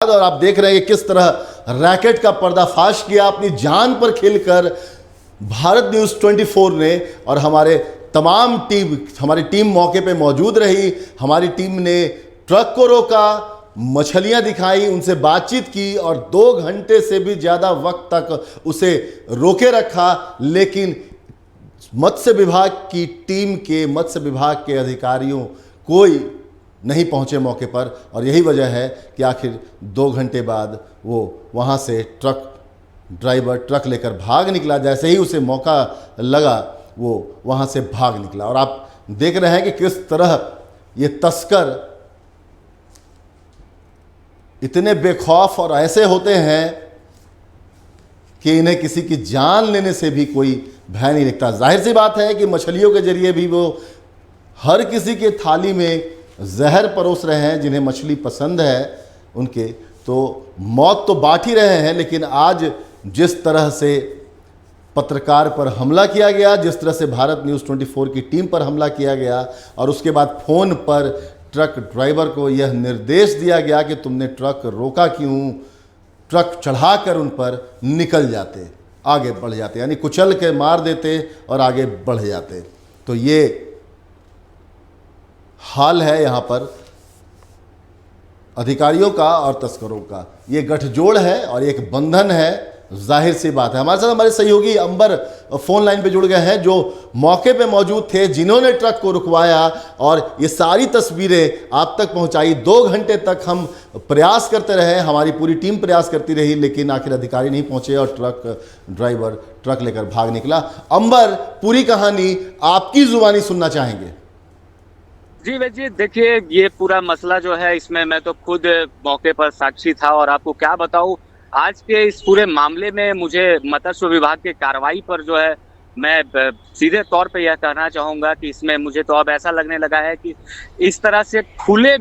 और आप देख रहे हैं कि किस तरह रैकेट का पर्दाफाश किया अपनी जान पर खेलकर भारत न्यूज़ 24 ने। और हमारी टीम मौके पे मौजूद रही। हमारी टीम ने ट्रक को रोका, मछलियां दिखाई, उनसे बातचीत की और 2 घंटे से भी ज़्यादा वक्त तक उसे रोके रखा। लेकिन मत्स्य विभाग के अधिकारियों कोई नहीं पहुंचे मौके पर। और यही वजह है कि आखिर 2 घंटे बाद वो वहां से ट्रक लेकर भाग निकला। जैसे ही उसे मौका लगा वो वहां से भाग निकला। और आप देख रहे हैं कि किस तरह ये तस्कर इतने बेखौफ और ऐसे होते हैं कि इन्हें किसी की जान लेने से भी कोई भय नहीं दिखता। जाहिर सी बात है कि मछलियों के जरिए भी वो हर किसी के थाली में जहर परोस रहे हैं। जिन्हें मछली पसंद है उनके तो मौत तो बांट ही रहे हैं। लेकिन आज जिस तरह से पत्रकार पर हमला किया गया, जिस तरह से भारत न्यूज़ 24 की टीम पर हमला किया गया और उसके बाद फ़ोन पर ट्रक ड्राइवर को यह निर्देश दिया गया कि तुमने ट्रक रोका क्यों, ट्रक चढ़ाकर उन पर निकल जाते, आगे बढ़ जाते, यानी कुचल के मार देते और आगे बढ़ जाते। तो ये हाल है यहाँ पर अधिकारियों का और तस्करों का। ये गठजोड़ है और एक बंधन है। जाहिर सी बात है। हमारे साथ हमारे सहयोगी अंबर फोन लाइन पे जुड़ गए हैं जो मौके पे मौजूद थे, जिन्होंने ट्रक को रुकवाया और ये सारी तस्वीरें आप तक पहुंचाई। 2 घंटे तक हम प्रयास करते रहे, हमारी पूरी टीम प्रयास करती रही, लेकिन आखिर अधिकारी नहीं पहुंचे और ड्राइवर ट्रक लेकर भाग निकला। अंबर, पूरी कहानी आपकी जुबानी सुनना चाहेंगे। जी भाई जी, देखिए ये पूरा मसला जो है इसमें मैं तो खुद मौके पर साक्षी था और आपको क्या बताऊं, आज के इस पूरे मामले में मुझे मत्स्य विभाग की कार्रवाई पर जो है मैं सीधे तौर पे यह कहना चाहूंगा कि इसमें मुझे तो अब ऐसा लगने लगा है कि इस तरह से खुले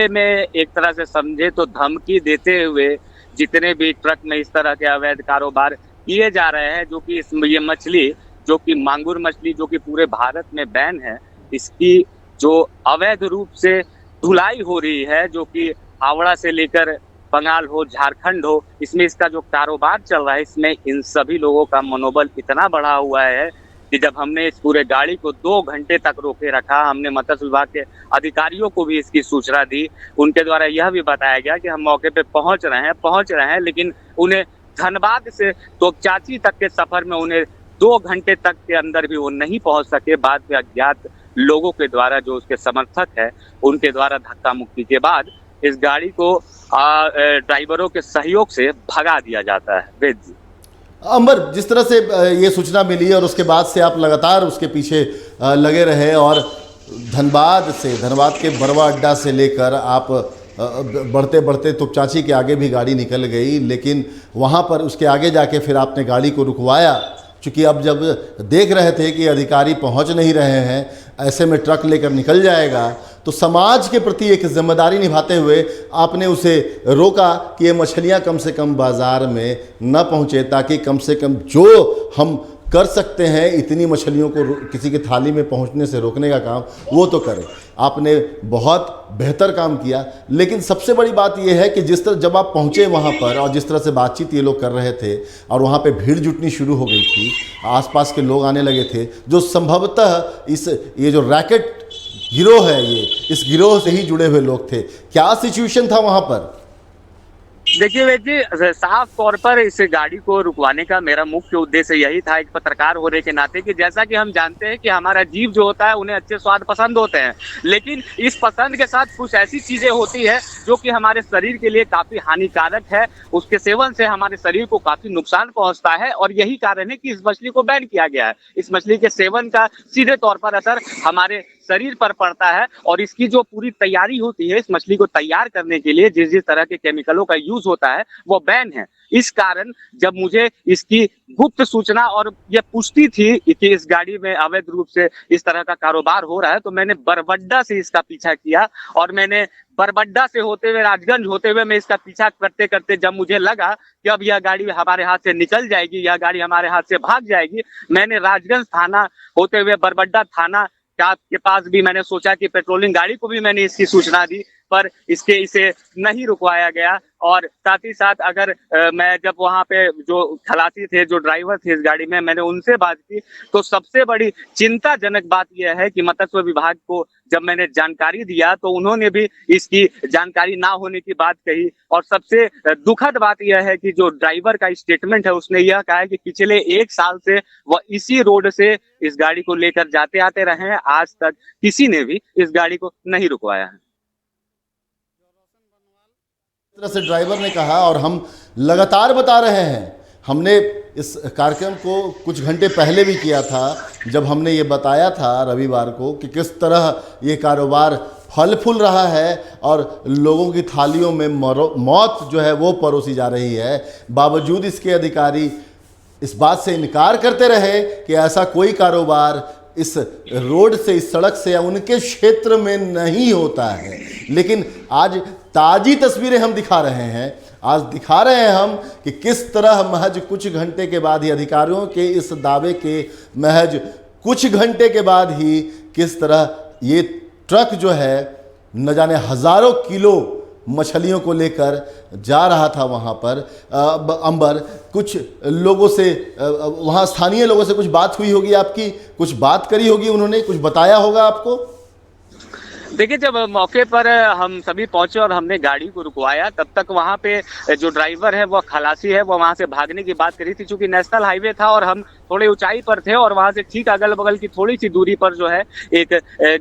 में एक तरह से समझे तो धमकी देते हुए जितने भी ट्रक में इस तरह के अवैध कारोबार किए जा रहे हैं, जो कि ये मछली जो कि मांगुर मछली जो कि पूरे भारत में बैन है, इसकी जो अवैध रूप से ढुलाई हो रही है, जो कि हावड़ा से लेकर बंगाल हो, झारखंड हो, इसमें इसका जो कारोबार चल रहा है, इसमें इन सभी लोगों का मनोबल इतना बढ़ा हुआ है कि जब हमने इस पूरे गाड़ी को 2 घंटे तक रोके रखा, हमने मत्स्य विभाग के अधिकारियों को भी इसकी सूचना दी। उनके द्वारा यह भी बताया गया कि हम मौके पे पहुंच रहे हैं, लेकिन उन्हें धनबाद से तोपचांची तक के सफर में उन्हें 2 घंटे तक के अंदर भी वो नहीं पहुंच सके। बाद में अज्ञात लोगों के द्वारा, जो उसके समर्थक है, उनके द्वारा धक्का मुक्की के बाद इस गाड़ी को ड्राइवरों के सहयोग से भगा दिया जाता है। वेद जी, अंबर, जिस तरह से ये सूचना मिली और उसके बाद से आप लगातार उसके पीछे लगे रहे और धनबाद के बरवा अड्डा से लेकर आप बढ़ते बढ़ते तोपचांची के आगे भी गाड़ी निकल गई, लेकिन वहाँ पर उसके आगे जाके फिर आपने गाड़ी को रुकवाया। चूँकि अब जब देख रहे थे कि अधिकारी पहुँच नहीं रहे हैं, ऐसे में ट्रक लेकर निकल जाएगा, तो समाज के प्रति एक जिम्मेदारी निभाते हुए आपने उसे रोका कि ये मछलियाँ कम से कम बाज़ार में न पहुँचे, ताकि कम से कम जो हम कर सकते हैं इतनी मछलियों को किसी की थाली में पहुंचने से रोकने का काम वो तो करें। आपने बहुत बेहतर काम किया। लेकिन सबसे बड़ी बात यह है कि जिस तरह जब आप पहुंचे वहां पर और जिस तरह से बातचीत ये लोग कर रहे थे और वहां पे भीड़ जुटनी शुरू हो गई थी, आसपास के लोग आने लगे थे जो संभवतः ये जो रैकेट गिरोह है, इस गिरोह से ही जुड़े हुए लोग थे। क्या सिचुएशन था वहां पर? देखिए वेद जी, साफ तौर पर इस गाड़ी को रुकवाने का मेरा मुख्य उद्देश्य यही था, एक पत्रकार होने के नाते, कि जैसा कि हम जानते हैं कि हमारा जीव जो होता है उन्हें अच्छे स्वाद पसंद होते हैं, लेकिन इस पसंद के साथ कुछ ऐसी चीजें होती है जो कि हमारे शरीर के लिए काफी हानिकारक है। उसके सेवन से हमारे शरीर को काफी नुकसान पहुंचता है और यही कारण है कि इस मछली को बैन किया गया है। इस मछली के सेवन का सीधे तौर पर असर हमारे शरीर पर पड़ता है और इसकी जो पूरी तैयारी होती है, इस मछली को तैयार करने के लिए जिस जिस तरह के केमिकलों का यूज होता है वो बैन है। इस कारण जब मुझे इसकी गुप्त सूचना और यह पुष्टि थी कि इस गाड़ी में अवैध रूप से इस तरह का कारोबार हो रहा है, तो मैंने बरबड्डा से इसका पीछा किया और मैंने बरबड्डा से होते हुए राजगंज होते हुए मैं इसका पीछा करते करते जब मुझे लगा कि अब यह गाड़ी हमारे हाथ से निकल जाएगी, यह गाड़ी हमारे हाथ से भाग जाएगी, मैंने राजगंज थाना होते हुए बरबड्डा थाना के पास भी मैंने सोचा कि पेट्रोलिंग गाड़ी को भी मैंने इसकी सूचना दी, पर इसे नहीं रुकवाया गया और साथ ही साथ अगर मैं जब वहां पे जो खलासी थे, जो ड्राइवर थे इस गाड़ी में, मैंने उनसे बात की, तो सबसे बड़ी चिंताजनक बात यह है कि मत्स्य विभाग को जब मैंने जानकारी दिया तो उन्होंने भी इसकी जानकारी ना होने की बात कही। और सबसे दुखद बात यह है कि जो ड्राइवर का स्टेटमेंट है, उसने यह कहा है कि पिछले 1 साल से वह इसी रोड से इस गाड़ी को लेकर जाते आते रहे हैं, आज तक किसी ने भी इस गाड़ी को नहीं रुकवाया है। तरह से ड्राइवर ने कहा, और हम लगातार बता रहे हैं, हमने इस कार्यक्रम को कुछ घंटे पहले भी किया था, जब हमने ये बताया था रविवार को कि किस तरह ये कारोबार फल फूल रहा है और लोगों की थालियों में मौत जो है वो परोसी जा रही है। बावजूद इसके अधिकारी इस बात से इनकार करते रहे कि ऐसा कोई कारोबार इस रोड से, इस सड़क से या उनके क्षेत्र में नहीं होता है। लेकिन आज ताज़ी तस्वीरें हम दिखा रहे हैं, आज दिखा रहे हैं हम कि किस तरह महज कुछ घंटे के बाद ही, अधिकारियों के इस दावे के महज कुछ घंटे के बाद ही, किस तरह ये ट्रक जो है न जाने हज़ारों किलो मछलियों को लेकर जा रहा था वहाँ पर। अंबर, कुछ लोगों से, वहाँ स्थानीय लोगों से कुछ बात हुई होगी आपकी, कुछ बात करी होगी उन्होंने, कुछ बताया होगा आपको? देखिए, जब मौके पर हम सभी पहुंचे और हमने गाड़ी को रुकवाया, तब तक वहां पे जो ड्राइवर है, वो खलासी है, वो वहां से भागने की बात करी थी। चूंकि नेशनल हाईवे था और हम थोड़े ऊंचाई पर थे और वहां से ठीक अगल बगल की थोड़ी सी दूरी पर जो है एक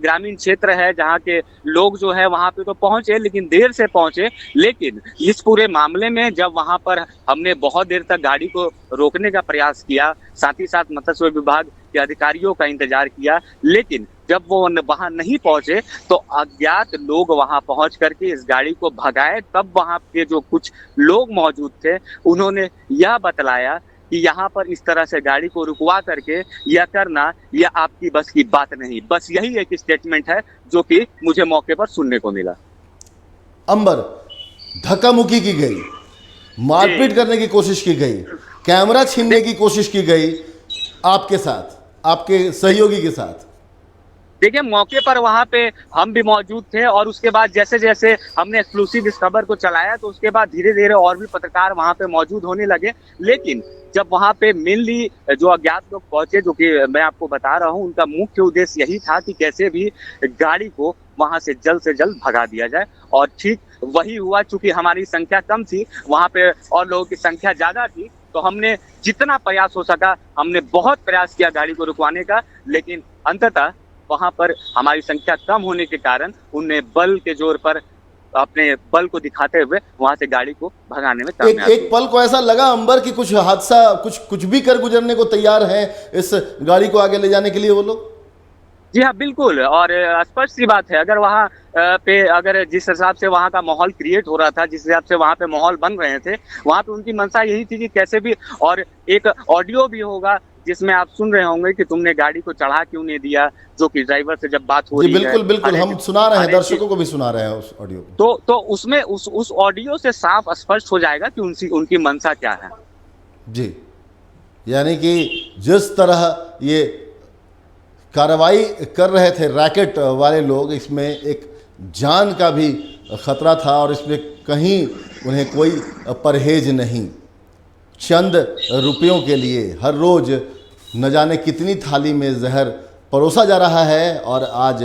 ग्रामीण क्षेत्र है, जहां के लोग जो है वहां पे तो पहुंचे, लेकिन देर से पहुंचे। लेकिन इस पूरे मामले में जब वहां पर हमने बहुत देर तक गाड़ी को रोकने का प्रयास किया, साथ ही साथ मत्स्य विभाग के अधिकारियों का इंतजार किया, लेकिन जब वो वहां नहीं पहुंचे तो अज्ञात लोग वहां पहुंच करके इस गाड़ी को भगाए। तब वहां पे जो कुछ लोग मौजूद थे, उन्होंने यह बतलाया कि यहाँ पर इस तरह से गाड़ी को रुकवा करके यह करना, यह आपकी बस की बात नहीं। बस यही एक स्टेटमेंट है जो कि मुझे मौके पर सुनने को मिला। अंबर, धक्का मुक्की की गई, मारपीट करने की कोशिश की गई, कैमरा छीनने की कोशिश की गई आपके साथ, आपके सहयोगी के साथ। देखिए, मौके पर वहां पे हम भी मौजूद थे और उसके बाद जैसे जैसे हमने एक्सक्लूसिव इस खबर को चलाया, तो उसके बाद धीरे धीरे और भी पत्रकार वहां पे मौजूद होने लगे। लेकिन जब वहां पे मेनली जो अज्ञात लोग पहुंचे, जो कि मैं आपको बता रहा हूं, उनका मुख्य उद्देश्य यही था कि कैसे भी गाड़ी को वहां से जल्द भगा दिया जाए। और ठीक वही हुआ। चूंकि हमारी संख्या कम थी, वहां पे और लोगों की संख्या ज्यादा थी, तो हमने जितना प्रयास हो सका, हमने बहुत प्रयास किया गाड़ी को रुकवाने का, लेकिन अंततः वहां पर हमारी संख्या कम होने के कारण उन्हें बल के जोर पर, अपने बल को दिखाते हुए वहां से गाड़ी को भगाने में कामयाब एक पल को ऐसा लगा अंबर कि कुछ हादसा, कुछ भी कर गुजरने को तैयार है इस गाड़ी को आगे ले जाने के लिए वो लोग। जी हाँ, बिल्कुल। और स्पष्ट सी बात है, अगर वहाँ पे, अगर जिस हिसाब से वहाँ का माहौल क्रिएट हो रहा था, जिस हिसाब से वहाँ पे माहौल बन रहे थे, वहाँ पे उनकी मंशा यही थी कि कैसे भी, और एक ऑडियो भी होगा जिसमें आप सुन रहे होंगे कि तुमने गाड़ी को चढ़ा क्यों नहीं दिया, जो कि ड्राइवर से जब बात हो रही है। बिल्कुल हम सुना रहे हैं, दर्शकों को भी सुना रहे हैं उस ऑडियो को। तो उसमें उस ऑडियो से साफ स्पष्ट हो जाएगा कि उनकी मंशा क्या है। जी, यानी कि जिस तरह ये कार्रवाई कर रहे थे रैकेट वाले लोग, इसमें एक जान का भी खतरा था और इसमें कहीं उन्हें कोई परहेज नहीं। चंद रुपयों के लिए हर रोज़ न जाने कितनी थाली में जहर परोसा जा रहा है, और आज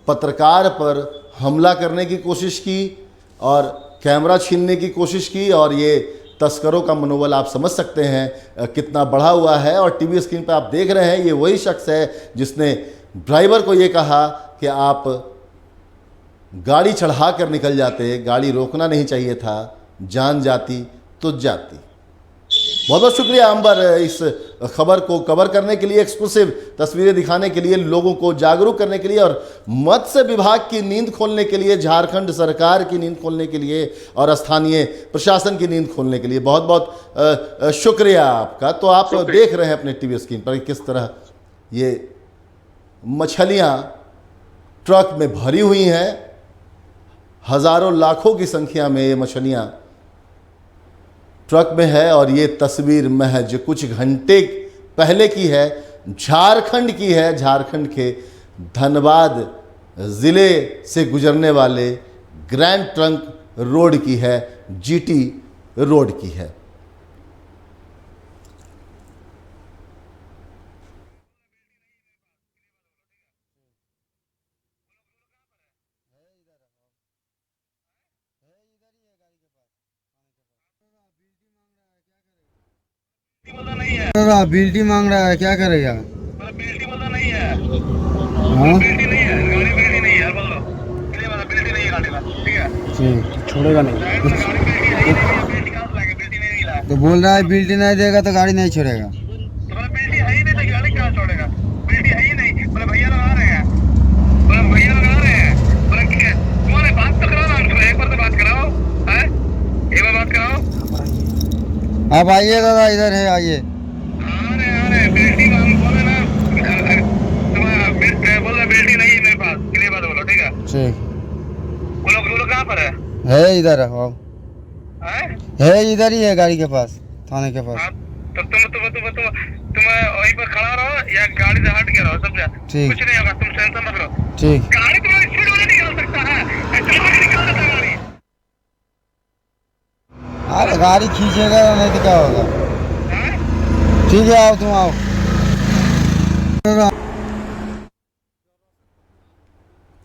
पत्रकार पर हमला करने की कोशिश की और कैमरा छीनने की कोशिश की, और ये तस्करों का मनोबल आप समझ सकते हैं कितना बढ़ा हुआ है। और टीवी स्क्रीन पर आप देख रहे हैं, ये वही शख्स है जिसने ड्राइवर को ये कहा कि आप गाड़ी चढ़ा कर निकल जाते, गाड़ी रोकना नहीं चाहिए था, जान जाती तो जाती। बहुत बहुत शुक्रिया अंबर, इस खबर को कवर करने के लिए, एक्सक्लूसिव तस्वीरें दिखाने के लिए, लोगों को जागरूक करने के लिए, और मत्स्य विभाग की नींद खोलने के लिए, झारखंड सरकार की नींद खोलने के लिए और स्थानीय प्रशासन की नींद खोलने के लिए बहुत बहुत शुक्रिया आपका। तो आप देख रहे हैं अपने टीवी स्क्रीन पर किस तरह ये मछलियाँ ट्रक में भरी हुई हैं, हज़ारों लाखों की संख्या में ये मछलियाँ ट्रक में है। और ये तस्वीर महज कुछ घंटे पहले की है, झारखंड की है, झारखंड के धनबाद ज़िले से गुजरने वाले ग्रैंड ट्रंक रोड की है, जीटी रोड की है। बिल्टी मांग रहा है, क्या करेगा? बिल्टी बोलता नहीं है, हाँ बिल्टी नहीं है, गाड़ी बिल्टी नहीं है, बोल दो क्लियर वाला बिल्टी नहीं है गाड़ी का, ठीक है? ठीक, छोड़ेगा नहीं। गाड़ी बिल्टी है ही नहीं है, बिल्टी कहाँ से लाएंगे? बिल्टी नहीं मिला है तो बोल रहा है बिल्टी नहीं देगा तो गाड़ी नहीं छोड़ेगा। तो बोला बिल्टी है ही नहीं तो गाड़ी कहाँ छोड़ेगा? बिल्टी है ही नहीं, बोले भैया लोग आ रहे हैं, बोले भैया लोग आ रहे हैं, बोले कौन है? बात तो कराओ ना उनको, एक बार तो बात कराओ, हैं? एक बार बात कराओ। आप आइए दादा, इधर है, आइए। आ रहे बिल्टी का हम बोले ना, तुम्हारा बोल रहा बिल्टी नहीं है मेरे पास, क्लियर बात बोलो, ठीक है? ठीक वो लोग कहाँ पर है? है, इधर आओ। हैं? है, इधर ही है, गाड़ी के पास, थाने के पास। हाँ, तो तुम वहीं पर खड़ा रहो या गाड़ी से हट के रहो, समझा? ठीक। कुछ नहीं होगा, तुम टेंशन मत लो। ठीक। गाड़ी तुम्हारी स्पीड में निकाल सकता है, ऐसा गाड़ी निकाल देता है गाड़ी। अरे गाड़ी खींचेगा नहीं तो क्या होगा? हैं? ठीक है, आओ तुम आओ।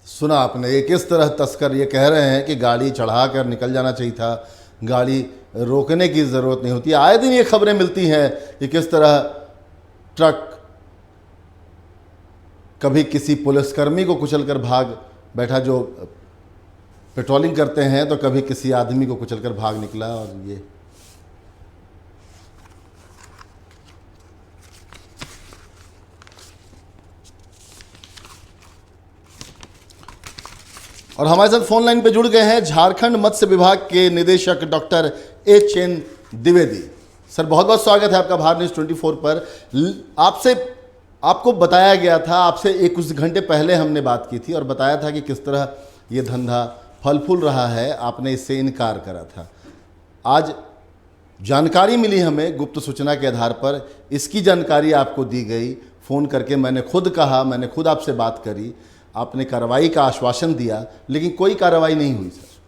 सुना आपने, ये किस तरह तस्कर ये कह रहे हैं कि गाड़ी चढ़ाकर निकल जाना चाहिए था, गाड़ी रोकने की ज़रूरत नहीं होती। आए दिन ये खबरें मिलती हैं कि किस तरह ट्रक कभी किसी पुलिसकर्मी को कुचलकर भाग बैठा जो पेट्रोलिंग करते हैं, तो कभी किसी आदमी को कुचलकर भाग निकला। और ये और हमारे साथ फोन लाइन पे जुड़ गए हैं झारखंड मत्स्य विभाग के निदेशक डॉक्टर एच.एन. द्विवेदी। सर, बहुत बहुत स्वागत है आपका भारत न्यूज़ 24 पर। आपको बताया गया था, आपसे कुछ घंटे पहले हमने बात की थी और बताया था कि किस तरह ये धंधा फल फूल रहा है, आपने इससे इनकार करा था। आज जानकारी मिली हमें गुप्त सूचना के आधार पर, इसकी जानकारी आपको दी गई फ़ोन करके। मैंने खुद कहा, मैंने खुद आपसे बात करी, आपने कार्रवाई का आश्वासन दिया, लेकिन कोई कार्रवाई नहीं हुई। सर,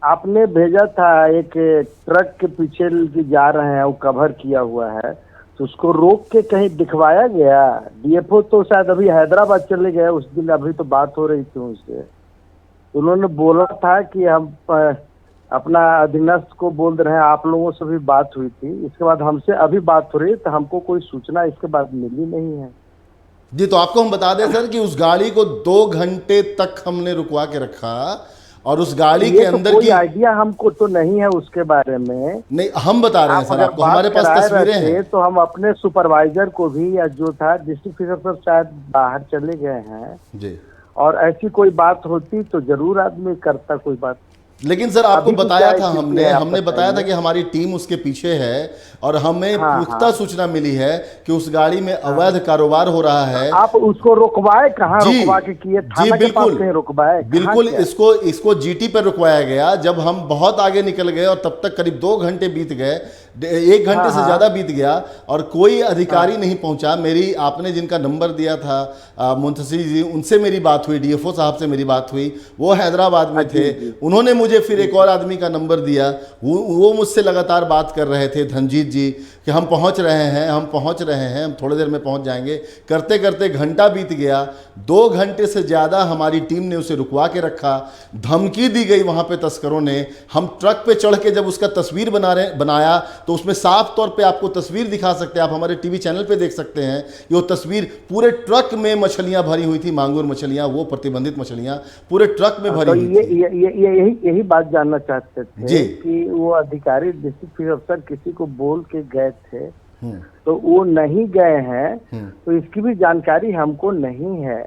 आपने भेजा था एक ट्रक के पीछे जा रहे हैं, वो कवर किया हुआ है, तो उसको रोक के कहीं दिखवाया गया? डीएफओ तो शायद अभी हैदराबाद चले गए उस दिन, अभी तो बात हो रही थी उनसे, तो उन्होंने बोला था कि हम अपना अधीनस्थ को बोल रहे हैं, आप लोगों से भी बात हुई थी। इसके बाद हमसे अभी बात हो रही है, तो हमको कोई सूचना इसके बाद मिली नहीं है। जी, तो आपको हम बता दें सर कि उस गाड़ी को 2 घंटे तक हमने रुकवा के रखा और उस गाड़ी के अंदर कोई की आइडिया हमको तो नहीं है उसके बारे में। नहीं, हम बता रहे हैं सर आपको, हमारे पास तस्वीरें हैं। तो हम अपने सुपरवाइजर को भी, या जो था डिस्ट्रिक्ट ऑफिसर शायद बाहर चले गए हैं जी, और ऐसी कोई बात होती तो जरूर आदमी करता कोई बात। लेकिन सर आपको अभी भी बताया क्या था स्थिति हमने है, आप हमने बताया था बताइए। कि हमारी टीम उसके पीछे है और हमें हाँ, पुख्ता हाँ। सूचना मिली है कि उस गाड़ी में अवैध कारोबार हो रहा है। आप उसको रुकवाए कहाँ? जी, रुकवा के किए? जी, थाना के पास बिल्कुल कहीं रुकवाए? कहाँ बिल्कुल। किया? इसको जीटी पर रुकवाया गया। जब हम बहुत आगे निकल गए और तब तक करीब 2 घंटे बीत गए, 1 घंटे हाँ, से हाँ। ज़्यादा बीत गया और कोई अधिकारी नहीं पहुंचा। मेरी, आपने जिनका नंबर दिया था मुंतशिर जी, उनसे मेरी बात हुई, डीएफओ साहब से मेरी बात हुई, वो हैदराबाद में थे। उन्होंने मुझे फिर एक और आदमी का नंबर दिया, वो मुझसे लगातार बात कर रहे थे, धनजीत जी, कि हम पहुंच रहे हैं, हम पहुंच रहे हैं, हम थोड़ी देर में पहुंच जाएंगे। करते करते घंटा बीत गया, 2 घंटे से ज़्यादा हमारी टीम ने उसे रुकवा के रखा। धमकी दी गई वहाँ पे तस्करों ने। हम ट्रक पे चढ़ के जब उसका तस्वीर बनाया तो उसमें साफ तौर पे आपको तस्वीर दिखा सकते हैं, आप हमारे टीवी चैनल पे देख सकते हैं कि वो तस्वीर, पूरे ट्रक में मछलियाँ भरी हुई थी, मांगुर मछलियाँ, वो प्रतिबंधित मछलियाँ पूरे ट्रक में भरी तो हुई थी। यही बात जानना चाहते थे जी। कि वो अधिकारी डिस्ट्रिक्ट ऑफिसर किसी को बोल के गए थे, तो वो नहीं गए हैं, तो इसकी भी जानकारी हमको नहीं है।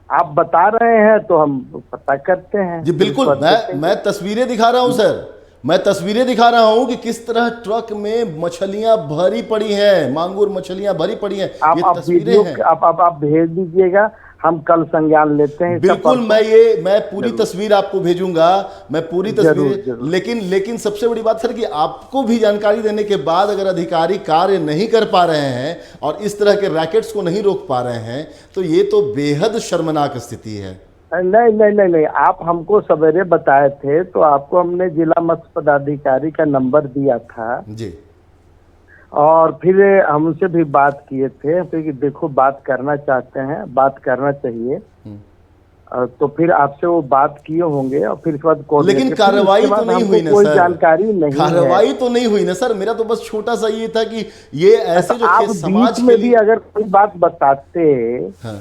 आप बता रहे हैं तो हम पता करते हैं। जी बिल्कुल, मैं तस्वीरें दिखा रहा हूं सर, मैं तस्वीरें दिखा रहा हूं कि किस तरह ट्रक में मछलियां भरी पड़ी हैं, मांगुर मछलियां भरी पड़ी हैं। ये तस्वीरें हैं। आप भेज दीजिएगा, हम कल संज्ञान लेते हैं। बिल्कुल, मैं पूरी तस्वीर आपको भेजूंगा, मैं पूरी तस्वीर। जरूर। लेकिन सबसे बड़ी बात सर कि आपको भी जानकारी देने के बाद अगर अधिकारी कार्य नहीं कर पा रहे हैं और इस तरह के रैकेट्स को नहीं रोक पा रहे हैं, तो ये तो बेहद शर्मनाक स्थिति है। नहीं नहीं नहीं नहीं, आप हमको सवेरे बताए थे तो आपको हमने जिला मत्स्य पदाधिकारी का नंबर दिया था जी और फिर हमसे भी बात किए थे फिर कि देखो बात करना चाहते हैं, बात करना चाहिए। तो फिर आपसे वो बात किए होंगे और फिर इसके बाद लेकिन कार्रवाई तो नहीं हुई ना कोई सर, जानकारी नहीं है। कार्रवाई तो नहीं हुई ना सर। मेरा तो बस छोटा सा ये था कि ये ऐसे जो आप खेत समाज बीच के में भी लिए, अगर कोई बात बताते हाँ,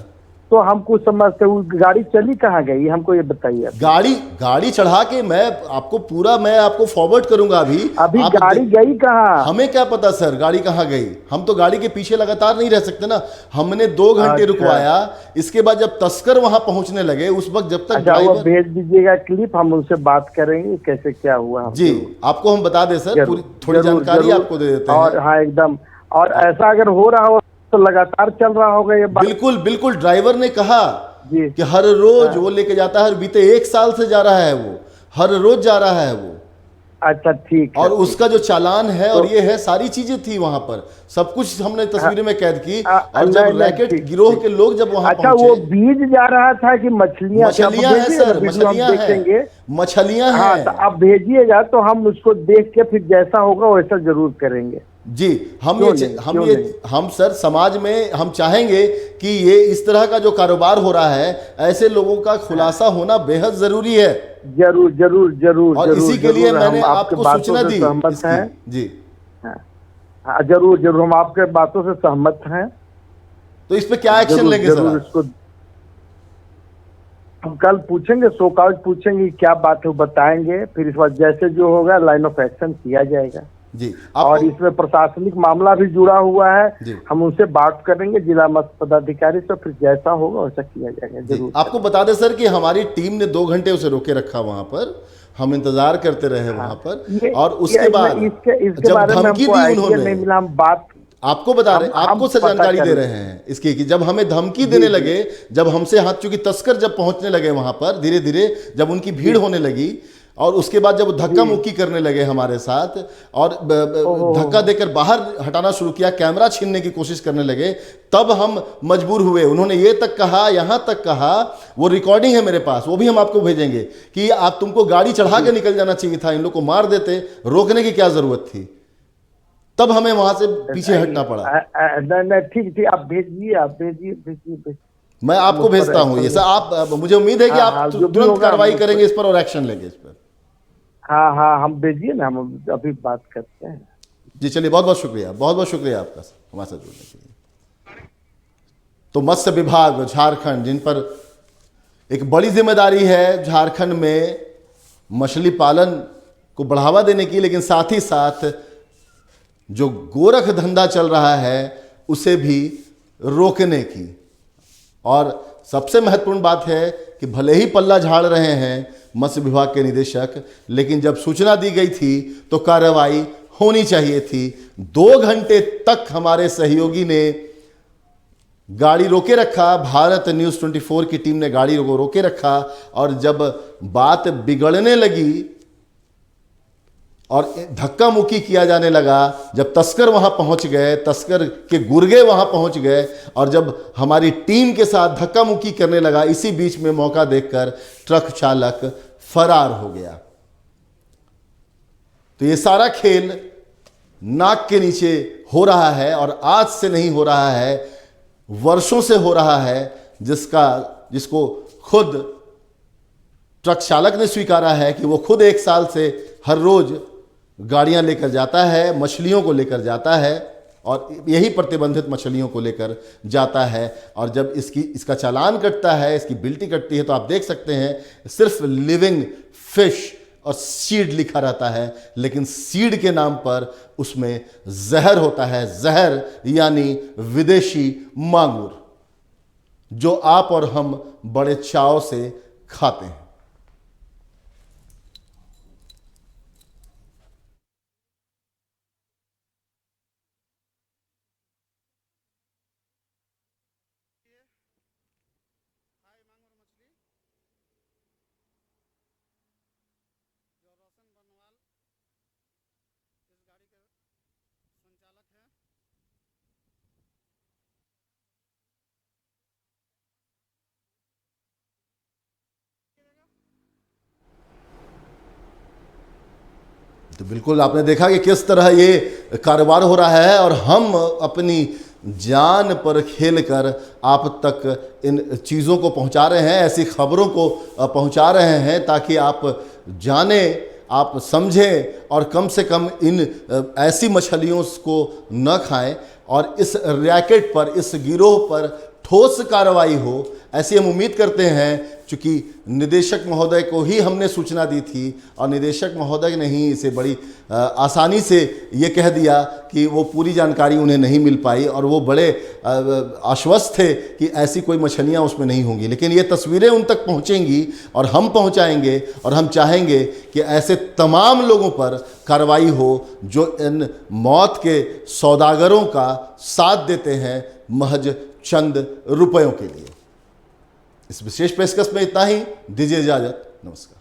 तो हम कुछ समझते। वो गाड़ी चली कहाँ गई हमको ये बताइए। गाड़ी चढ़ा के मैं आपको फॉरवर्ड करूंगा अभी आप गाड़ी गई कहाँ? हमें क्या पता सर गाड़ी कहाँ गई। हम तो गाड़ी के पीछे लगातार नहीं रह सकते ना। हमने 2 घंटे अच्छा। रुकवाया। इसके बाद जब तस्कर वहां पहुंचने लगे उस वक्त जब तक अच्छा, वो ड्राइवर, भेज दीजिएगा क्लिप, हम उनसे बात करेंगे कैसे क्या हुआ। जी आपको हम बता दें सर, जरूर, पूरी थोड़ी जरूर, जानकारी जरूर। आपको दे देते और हैं। हाँ एकदम, और ऐसा अगर हो रहा हो तो लगातार चल रहा होगा ये बात। बिल्कुल बिल्कुल, ड्राइवर ने कहा जी कि हर रोज वो लेके जाता है, बीते 1 साल से जा रहा है, वो हर रोज जा रहा है वो। अच्छा ठीक है। और उसका जो चालान है और तो- ये है, सारी चीजें थी वहां पर, सब कुछ हमने तस्वीरें में कैद की। और नहीं, जब नहीं, रैकेट ठीक, गिरोह ठीक। के लोग जब वहां अच्छा, वो पहुंचे, बीज जा रहा था कि मछलियां? मछलियां हैं सर, मछलियां हैं, मछलियां हाँ तो हैं। आप भेजिएगा तो हम उसको देख के फिर जैसा होगा वैसा जरूर करेंगे। जी हम क्यों ये नहीं, हम क्यों ये नहीं? हम सर समाज में हम चाहेंगे कि ये इस तरह का जो कारोबार हो रहा है, ऐसे लोगों का खुलासा होना बेहद जरूरी है। जरूर जरूर जरूर और जरूर, इसी के लिए जरूर, मैंने हम आपके आपको बातों सूचना से दी सहमत हैं। इसकी। जी हाँ जरूर जरूर, हम आपके बातों से सहमत हैं। तो इस पे क्या एक्शन जरूर लेंगे सर जरूर, आप? इसको हम कल पूछेंगे, सो कागज पूछेंगे क्या बात है, वो बताएंगे। फिर इस बार जैसे जो होगा लाइन ऑफ एक्शन किया जाएगा। जी और आपको, इसमें प्रशासनिक मामला भी जुड़ा हुआ है, जी। हम उनसे बात करेंगे जिला मत्स्य पदाधिकारी से, फिर जैसा होगा वैसा किया जाएगा। जी जरूर आपको बता दें सर कि हमारी टीम ने 2 घंटे उसे रोके रखा वहां पर, हम इंतजार करते रहे वहां पर। और उसके बाद इसके जब बारे में धमकी हमको दी आइडिया नहीं उन्होंने, मिला, हम बात आपको बता रहे, हम आपको से पता जानकारी दे करें। रहे हैं इसकी कि जब हमें धमकी देने लगे, जब हमसे हाथ, चूंकि तस्कर जब पहुंचने लगे वहां पर धीरे धीरे, जब उनकी भीड़ होने लगी और उसके बाद जब वो धक्का मुक्की करने लगे हमारे साथ और धक्का देकर बाहर हटाना शुरू किया, कैमरा छीनने की कोशिश करने लगे, तब हम मजबूर हुए। उन्होंने ये तक कहा, यहां तक कहा, वो रिकॉर्डिंग है मेरे पास, वो भी हम आपको भेजेंगे, कि आप तुमको गाड़ी चढ़ा के निकल जाना चाहिए था, इन लोग को मार देते, रोकने की क्या जरूरत थी। तब हमें वहां से पीछे हटना पड़ा। नहीं ठीक ठीक, आप भेजिए, आप भेजिए। मैं आपको भेजता हूं ये सर। आप, मुझे उम्मीद है कि हाँ, आप जो भी तुरंत होगा कार्रवाई हम करेंगे इस पर और एक्शन लेंगे इस पर। हाँ हाँ, हम भेजिए ना, हम अभी बात करते हैं। जी चलिए, बहुत बहुत शुक्रिया, बहुत बहुत शुक्रिया आपका हमारे साथ जुड़ने के लिए। तो मत्स्य विभाग झारखंड, जिन पर एक बड़ी जिम्मेदारी है झारखंड में मछली पालन को बढ़ावा देने की, लेकिन साथ ही साथ जो गोरख धंधा चल रहा है उसे भी रोकने की। और सबसे महत्वपूर्ण बात है कि भले ही पल्ला झाड़ रहे हैं मत्स्य विभाग के निदेशक, लेकिन जब सूचना दी गई थी तो कार्रवाई होनी चाहिए थी। 2 घंटे तक हमारे सहयोगी ने गाड़ी रोके रखा, भारत न्यूज़ 24 की टीम ने गाड़ी को रोके रखा। और जब बात बिगड़ने लगी और धक्का मुक्की किया जाने लगा, जब तस्कर वहां पहुंच गए, तस्कर के गुर्गे वहां पहुंच गए, और जब हमारी टीम के साथ धक्का मुक्की करने लगा, इसी बीच में मौका देखकर ट्रक चालक फरार हो गया। तो ये सारा खेल नाक के नीचे हो रहा है, और आज से नहीं हो रहा है, वर्षों से हो रहा है, जिसको खुद ट्रक चालक ने स्वीकारा है कि वो खुद 1 साल से हर रोज गाड़ियां लेकर जाता है, मछलियों को लेकर जाता है, और यही प्रतिबंधित मछलियों को लेकर जाता है। और जब इसका चालान कटता है, इसकी बिल्टी कटती है, तो आप देख सकते हैं सिर्फ लिविंग फिश और सीड लिखा रहता है, लेकिन सीड के नाम पर उसमें जहर होता है। जहर यानी विदेशी मांगुर, जो आप और हम बड़े चाव से खाते हैं। तो बिल्कुल आपने देखा कि किस तरह ये कारोबार हो रहा है और हम अपनी जान पर खेलकर आप तक इन चीज़ों को पहुंचा रहे हैं, ऐसी खबरों को पहुंचा रहे हैं ताकि आप जानें, आप समझें और कम से कम इन ऐसी मछलियों को न खाएं और इस रैकेट पर, इस गिरोह पर ठोस कार्रवाई हो, ऐसी हम उम्मीद करते हैं। चूँकि निदेशक महोदय को ही हमने सूचना दी थी और निदेशक महोदय ने ही इसे बड़ी आसानी से ये कह दिया कि वो पूरी जानकारी उन्हें नहीं मिल पाई और वो बड़े आश्वस्त थे कि ऐसी कोई मछलियाँ उसमें नहीं होंगी। लेकिन ये तस्वीरें उन तक पहुँचेंगी और हम पहुँचाएंगे और हम चाहेंगे कि ऐसे तमाम लोगों पर कार्रवाई हो जो इन मौत के सौदागरों का साथ देते हैं महज चंद रुपयों के लिए। इस विशेष पेशकश में इतना ही, दीजिए इजाजत, नमस्कार।